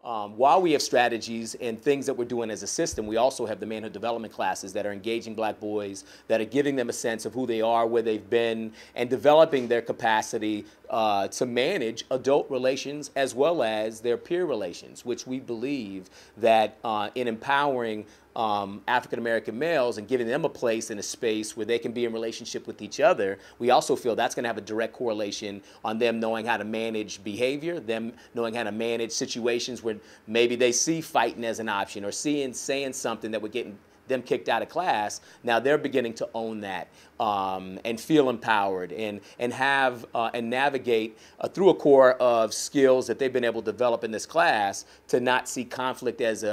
While we have strategies and things that we're doing as a system, we also have the manhood development classes that are engaging black boys, that are giving them a sense of who they are, where they've been, and developing their capacity to manage adult relations as well as their peer relations, which we believe that in empowering African American males and giving them a place and a space where they can be in relationship with each other, we also feel that's going to have a direct correlation on them knowing how to manage behavior, them knowing how to manage situations where maybe they see fighting as an option or saying something that would get them kicked out of class. Now they're beginning to own that and feel empowered and have and navigate through a core of skills that they've been able to develop in this class to not see conflict as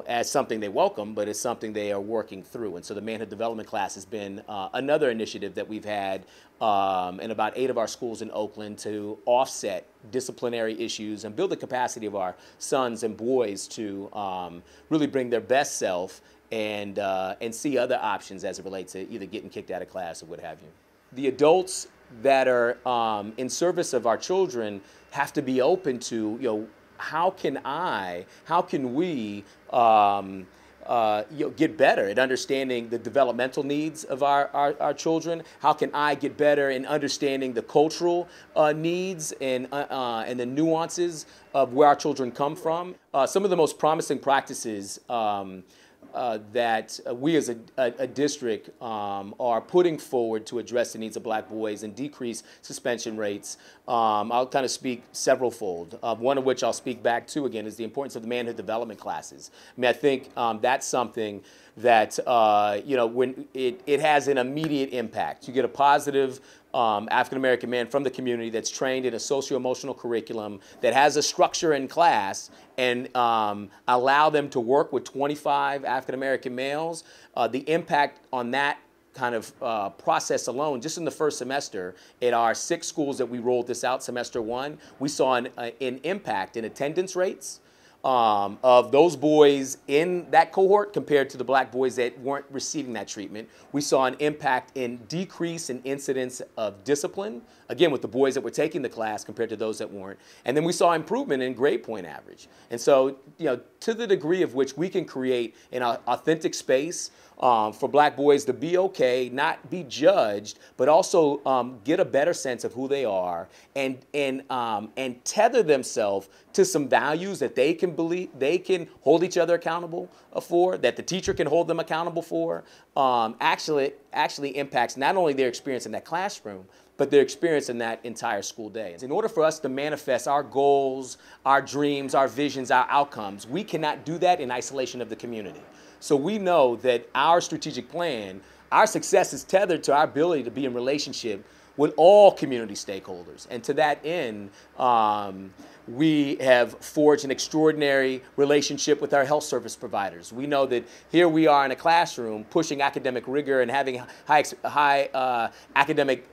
as something they welcome, but it's something they are working through. And so the manhood development class has been another initiative that we've had in about 8 of our schools in Oakland to offset disciplinary issues and build the capacity of our sons and boys to really bring their best self and see other options as it relates to either getting kicked out of class or what have you. The adults that are in service of our children have to be open to, how can we get better at understanding the developmental needs of our children? How can I get better in understanding the cultural needs and the nuances of where our children come from? Some of the most promising practices that we as a district are putting forward to address the needs of black boys and decrease suspension rates. I'll kind of speak several-fold. One of which I'll speak back to again is the importance of the manhood development classes. I mean, I think that's something that when it has an immediate impact. You get a positive African-American man from the community that's trained in a socio-emotional curriculum that has a structure in class and allow them to work with 25 African-American males. The impact on that kind of process alone, just in the first semester, at our 6 schools that we rolled this out, semester 1, we saw an impact in attendance rates of those boys in that cohort compared to the black boys that weren't receiving that treatment. We saw an impact in decrease in incidence of discipline, again, with the boys that were taking the class compared to those that weren't. And then we saw improvement in grade point average. And so, to the degree of which we can create an authentic space for black boys to be okay, not be judged, but also get a better sense of who they are and tether themselves to some values that they can believe, they can hold each other accountable for, that the teacher can hold them accountable for, actually impacts not only their experience in that classroom, but their experience in that entire school day. In order for us to manifest our goals, our dreams, our visions, our outcomes, we cannot do that in isolation of the community. So we know that our strategic plan, our success is tethered to our ability to be in relationship with all community stakeholders. And to that end, we have forged an extraordinary relationship with our health service providers. We know that here we are in a classroom pushing academic rigor and having high academic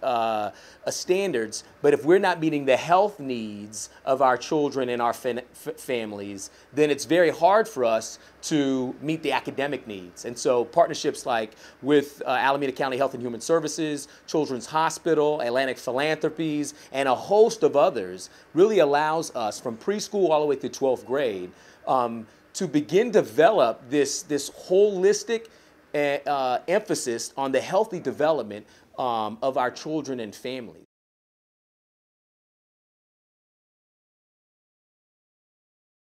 standards, but if we're not meeting the health needs of our children and our families, then it's very hard for us to meet the academic needs. And so partnerships like with Alameda County Health and Human Services, Children's Hospital, Atlantic Philanthropies, and a host of others really allows us from preschool all the way through 12th grade to begin to develop this holistic emphasis on the healthy development of our children and families.